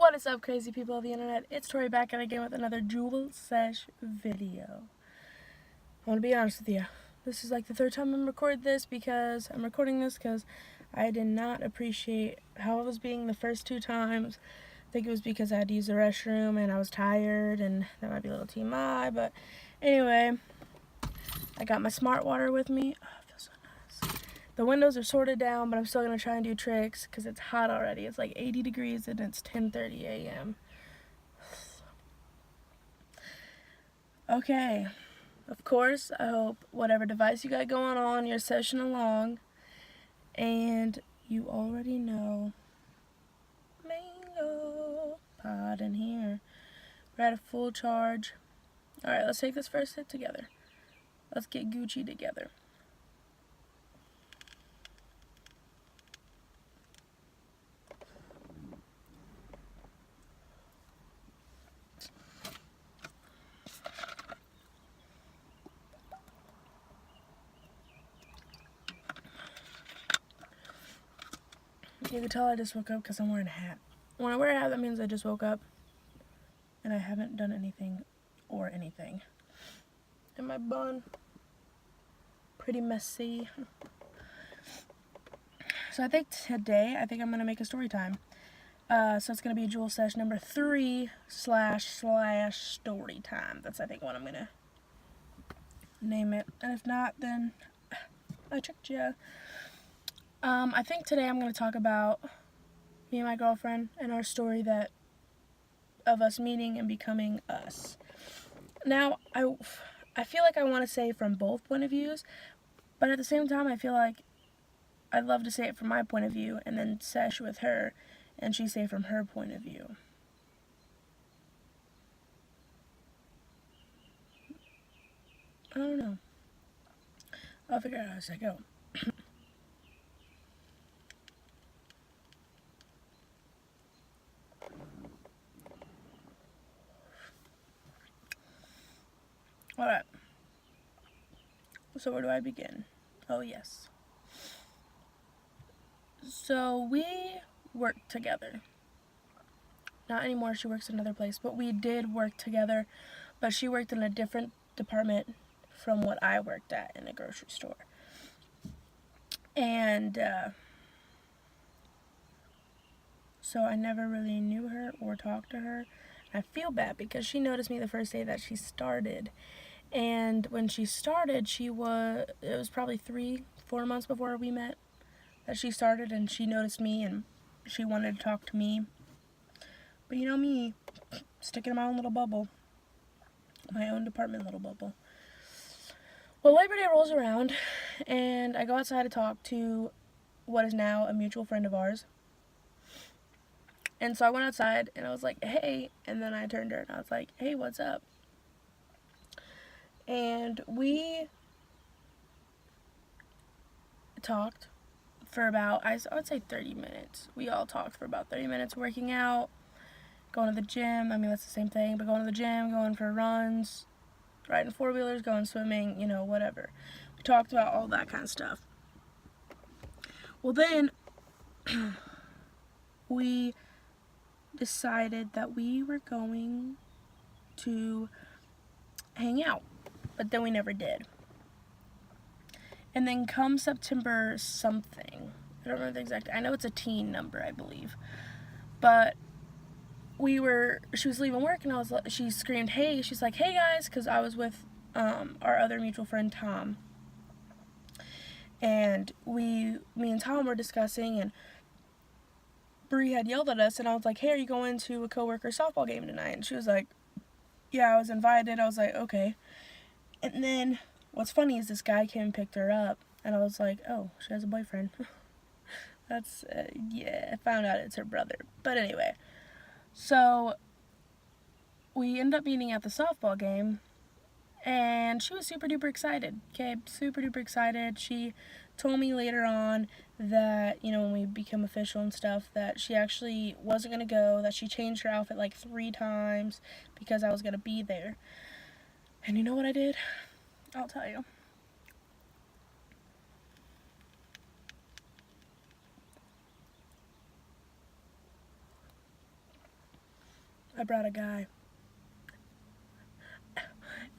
What is up, crazy people of the internet? It's Tori back at again with another Juul Sesh video. I want to be honest with you. This is like the third time I'm recording this because I did not appreciate how I was being the first two times. I think it was because I had to use the restroom and I was tired, and that might be a little TMI, but anyway, I got my smart water with me. Oh, it feels so nice. The windows are sorted down, but I'm still going to try and do tricks because it's hot already. It's like 80 degrees and it's 10:30 a.m. Okay, of course, I hope whatever device you got going on, you're session along, and you already know, mango pod in here. We're at a full charge. Alright, let's take this first hit together. Let's get Gucci together. You can tell I just woke up because I'm wearing a hat. When I wear a hat, that means I just woke up and I haven't done anything or anything. And my bun, pretty messy. So I think today, I'm going to make a story time. So it's going to be Juul Sesh number 3 / story time. That's, I think, what I'm going to name it. And if not, then I tricked you. I think today I'm going to talk about me and my girlfriend and our story of us meeting and becoming us. Now, I feel like I want to say from both point of views, but at the same time, I feel like I'd love to say it from my point of view and then sesh with her and she say from her point of view. I don't know. I'll figure it out as I go. Alright. So where do I begin? Oh, yes. So we work together. Not anymore, she works in another place, but we did work together. But she worked in a different department from what I worked at in a grocery store. And so I never really knew her or talked to her. I feel bad because she noticed me the first day that she started. And when she started, it was probably 3-4 months before we met that she started, and she noticed me and she wanted to talk to me. But you know me, sticking in my own little bubble. My own department little bubble. Well, Labor Day rolls around, and I go outside to talk to what is now a mutual friend of ours. And so I went outside, and I was like, hey, and then I turned to her, and I was like, hey, what's up? And we talked for about, I would say 30 minutes. We all talked for about 30 minutes, working out, going to the gym. I mean, that's the same thing, but going to the gym, going for runs, riding four-wheelers, going swimming, you know, whatever. We talked about all that kind of stuff. Well, then we decided that we were going to hang out, but then we never did. And then come September something, I don't remember the exact, I know it's a teen number, I believe, but she was leaving work, and she screamed, hey, she's like, hey guys, because I was with our other mutual friend, Tom, and me and Tom were discussing, and Bree had yelled at us, and I was like, hey, are you going to a coworker softball game tonight? And she was like, yeah, I was invited. I was like, okay. And then what's funny is this guy came and picked her up, and I was like, oh, she has a boyfriend. That's, yeah, I found out it's her brother. But anyway, so we ended up meeting at the softball game, and she was super duper excited, okay, super duper excited. She told me later on that, you know, when we became official and stuff, that she actually wasn't going to go, that she changed her outfit like 3 times because I was going to be there. And you know what I did? I'll tell you. I brought a guy.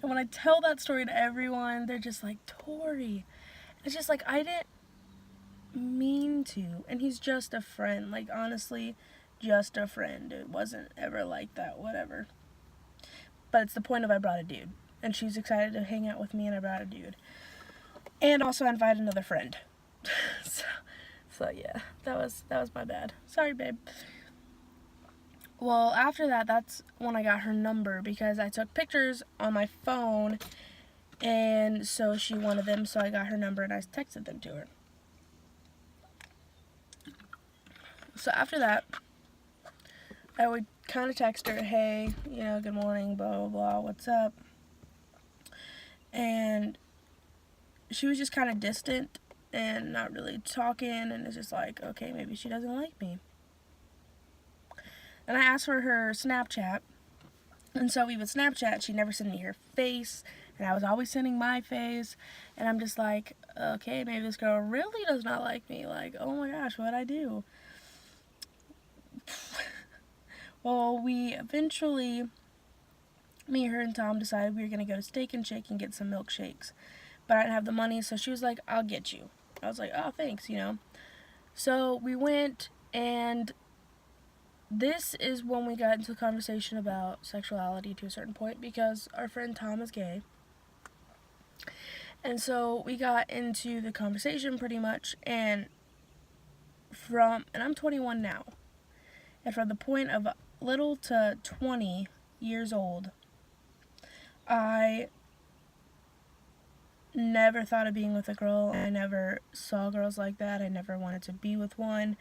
And when I tell that story to everyone, they're just like, Tori. It's just like, I didn't mean to. And he's just a friend. Like, honestly, just a friend. It wasn't ever like that, whatever. But it's the point of I brought a dude. And she's excited to hang out with me, and I brought a dude. And also I invited another friend. so yeah, that was my bad. Sorry, babe. Well, after that, that's when I got her number, because I took pictures on my phone, and so she wanted them, so I got her number and I texted them to her. So after that, I would kind of text her, hey, good morning, blah, blah, blah, what's up? And she was just kind of distant and not really talking, and it's just like, okay, maybe she doesn't like me. And I asked for her Snapchat, and so we would Snapchat. She never sent me her face, and I was always sending my face, and I'm just like, okay, maybe this girl really does not like me. Like, oh my gosh, what'd I do? Well, we eventually, me, her, and Tom decided we were going to go to Steak and Shake and get some milkshakes. But I didn't have the money, so she was like, I'll get you. I was like, oh, thanks, So we went, and this is when we got into a conversation about sexuality to a certain point, because our friend Tom is gay. And so we got into the conversation pretty much, and I'm 21 now. And from the point of little to 20 years old, I never thought of being with a girl. I never saw girls like that. I never wanted to be with one.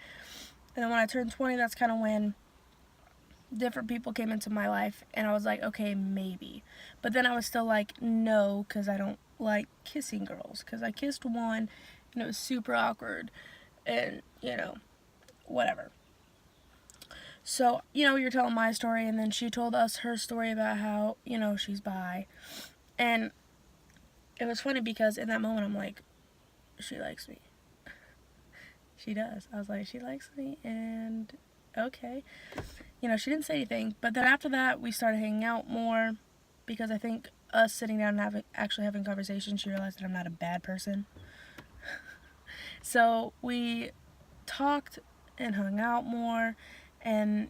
And then when I turned 20, that's kind of when different people came into my life, and I was like, okay, maybe. But then I was still like, no, because I don't like kissing girls. Because I kissed one, and it was super awkward, and, whatever. So, you're telling my story, and then she told us her story about how, she's bi. And it was funny because in that moment, I'm like, she likes me. She does. I was like, she likes me, and okay. She didn't say anything. But then after that, we started hanging out more, because I think us sitting down and actually having conversations, she realized that I'm not a bad person. So we talked and hung out more, and,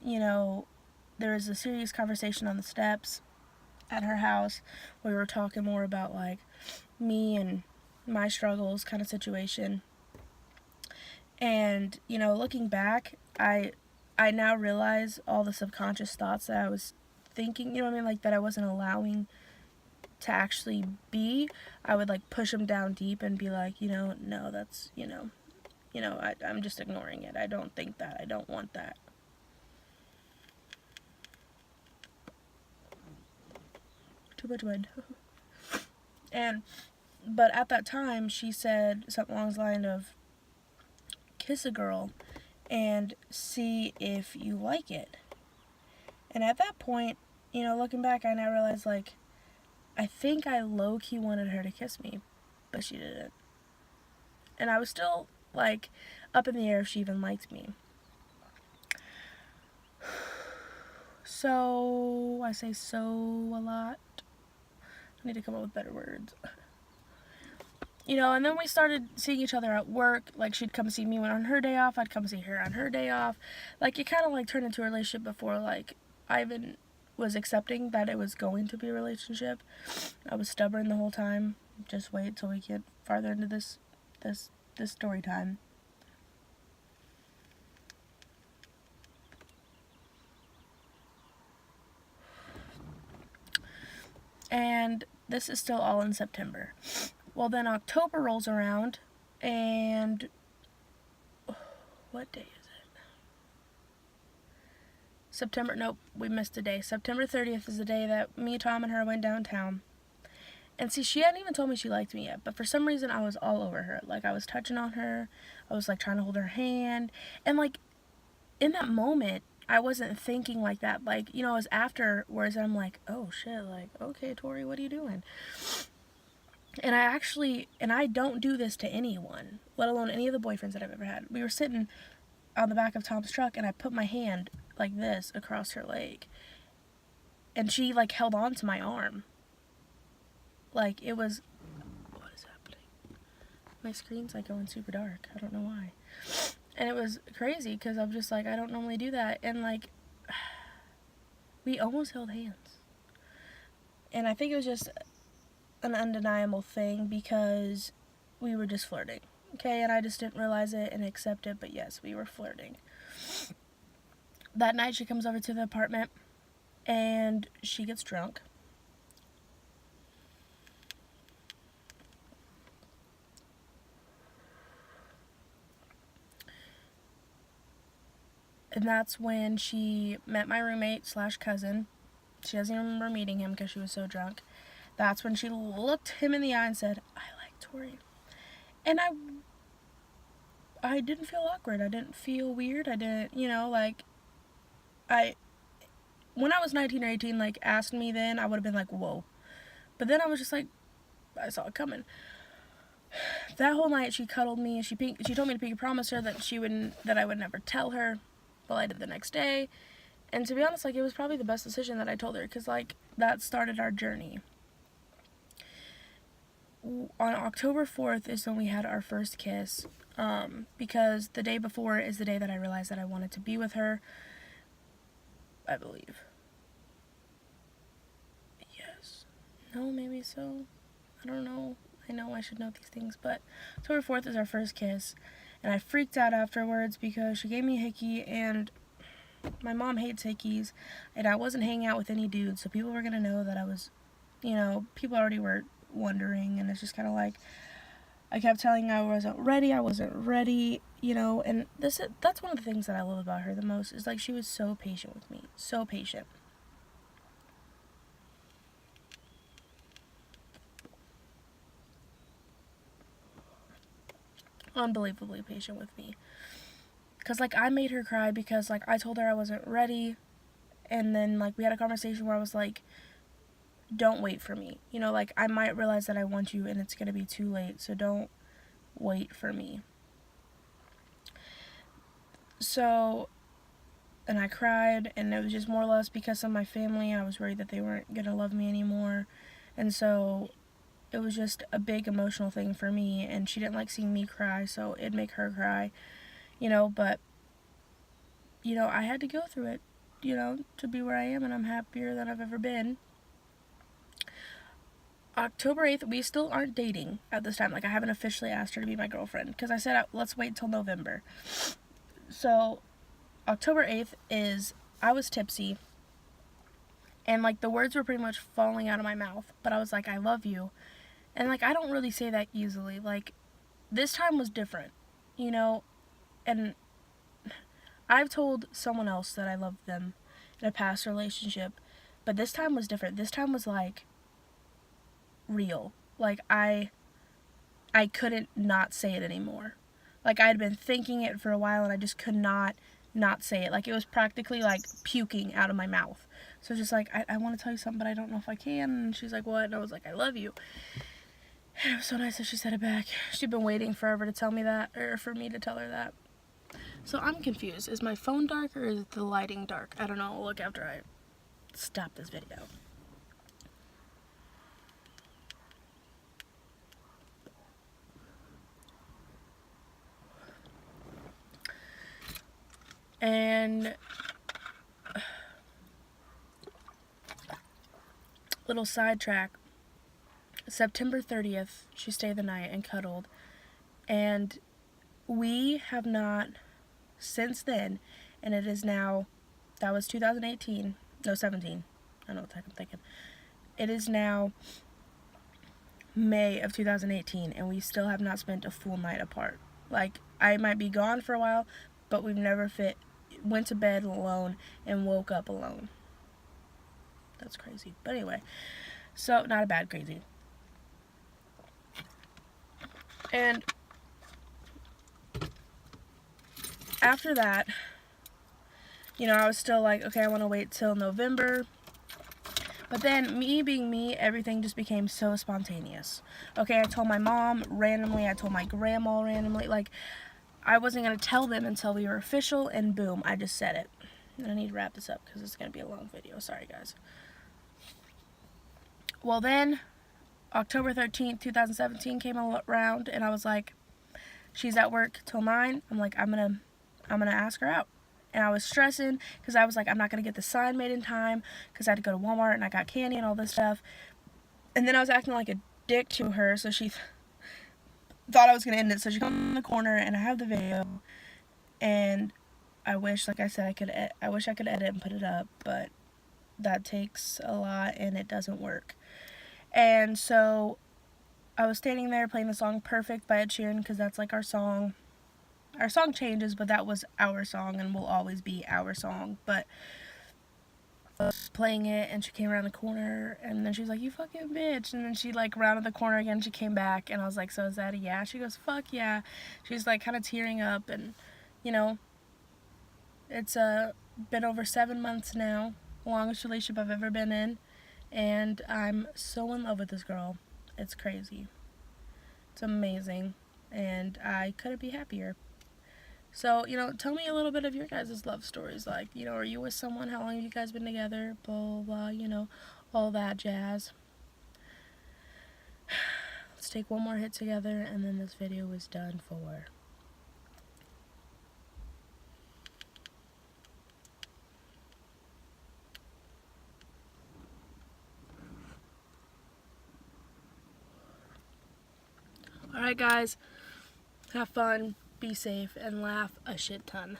there was a serious conversation on the steps at her house where we were talking more about, like, me and my struggles kind of situation. And, looking back, I now realize all the subconscious thoughts that I was thinking, like, that I wasn't allowing to actually be. I would, like, push them down deep and be like, no, that's, I'm just ignoring it. I don't think that. I don't want that. Too much wind. But at that time, she said something along the line of, kiss a girl and see if you like it. And at that point, looking back, I now realized, like, I think I low-key wanted her to kiss me, but she didn't. And I was still, like, up in the air if she even liked me. So, I say so a lot. I need to come up with better words. And then we started seeing each other at work. Like, she'd come see me on her day off. I'd come see her on her day off. Like, it kind of, like, turned into a relationship before, like, I even was accepting that it was going to be a relationship. I was stubborn the whole time. Just wait till we get farther into this story time. And this is still all in September. Well, then October rolls around, and what day is it? September, nope, we missed a day. September 30th is the day that me, Tom, and her went downtown. And see, she hadn't even told me she liked me yet, but for some reason I was all over her. Like, I was touching on her, I was, like, trying to hold her hand, and, like, in that moment, I wasn't thinking like that. Like, it was afterwards, and I'm like, oh shit, like, okay, Tori, what are you doing? And I don't do this to anyone, let alone any of the boyfriends that I've ever had. We were sitting on the back of Tom's truck, and I put my hand like this across her leg. And she, like, held on to my arm. Like, it was... What is happening? My screen's, like, going super dark. I don't know why. And it was crazy, because I'm just like, I don't normally do that. And, like, we almost held hands. And I think it was just an undeniable thing, because we were just flirting. Okay, and I just didn't realize it and accept it, but yes, we were flirting. That night, she comes over to the apartment, and she gets drunk. And that's when she met my roommate slash cousin. She doesn't even remember meeting him because she was so drunk. That's when she looked him in the eye and said, "I like Tori." And I didn't feel awkward. I didn't feel weird. I didn't, you know, like, when I was 19 or 18, like, asked me then, I would have been like, whoa. But then I was just like, I saw it coming. That whole night, she cuddled me, and she told me to pinky promise her that I would never tell her. Well, I did the next day. And to be honest, like, it was probably the best decision that I told her, because, like, that started our journey. On October 4th is when we had our first kiss, because the day before is the day that I realized that I wanted to be with her, I believe. Yes. No, maybe so. I don't know. I know I should know these things, but October 4th is our first kiss, and I freaked out afterwards because she gave me a hickey, and my mom hates hickeys, and I wasn't hanging out with any dudes, so people were going to know that I was, you know, people already were wondering, and it's just kind of like, I kept telling her I wasn't ready, you know, and that's one of the things that I love about her the most, is, like, she was so patient with me, so patient. Unbelievably patient with me. Because, like, I made her cry because, like, I told her I wasn't ready, and then, like, we had a conversation where I was like, don't wait for me. You know, like, I might realize that I want you and it's going to be too late, so don't wait for me. So, and I cried, and it was just more or less because of my family. I was worried that they weren't going to love me anymore, and so it was just a big emotional thing for me, and she didn't like seeing me cry, so it'd make her cry, you know, but, you know, I had to go through it, you know, to be where I am, and I'm happier than I've ever been. October 8th, we still aren't dating at this time. Like, I haven't officially asked her to be my girlfriend, because I said, let's wait till November. So, October 8th is, I was tipsy, and, like, the words were pretty much falling out of my mouth, but I was like, I love you, and, like, I don't really say that easily. Like, this time was different, you know, and I've told someone else that I loved them in a past relationship, but this time was different. This time was, like, real. Like, I couldn't not say it anymore. Like, I had been thinking it for a while, and I just could not say it. Like, it was practically, like, puking out of my mouth. So just like, I want to tell you something, but I don't know if I can. And she's like, what? And I was like, I love you. And it was so nice that she said it back. She'd been waiting forever to tell me that, or for me to tell her that. So I'm confused. Is my phone dark, or is the lighting dark? I don't know. I'll look after I stop this video. And little sidetrack, September 30th, she stayed the night and cuddled, and we have not, since then, and it is now, that was 2018, no, 17, I don't know what the heck I'm thinking, it is now May of 2018, and we still have not spent a full night apart. Like, I might be gone for a while, but we've never went to bed alone and woke up alone. That's crazy. But anyway, so not a bad crazy. And after that, you know, I was still like, okay, I want to wait till November. But then, me being me, everything just became so spontaneous. Okay, I told my mom randomly, I told my grandma randomly, like, I wasn't going to tell them until we were official, and boom, I just said it. And I need to wrap this up because it's going to be a long video. Sorry, guys. Well, then October 13th, 2017 came around, and I was like, she's at work till 9. I'm like, I'm gonna ask her out. And I was stressing because I was like, I'm not gonna get the sign made in time because I had to go to Walmart and I got candy and all this stuff. And then I was acting like a dick to her, so she thought I was gonna end it. So she comes in the corner, and I have the video. And I wish, like I said, I wish I could edit and put it up, but that takes a lot and it doesn't work. And so I was standing there playing the song Perfect by Ed Sheeran because that's like our song. Our song changes, but that was our song and will always be our song. But I was playing it, and she came around the corner, and then she was like, you fucking bitch. And then she like rounded the corner again, she came back, and I was like, so is that a yeah? She goes, fuck yeah. She's like kind of tearing up, and you know, it's been over 7 months now, the longest relationship I've ever been in, and I'm so in love with this girl. It's crazy. It's amazing, and I couldn't be happier. So, tell me a little bit of your guys' love stories. Like, are you with someone? How long have you guys been together? Blah, blah, blah, all that jazz. Let's take one more hit together, and then this video is done for. Alright, guys. Have fun, be safe, and laugh a shit ton.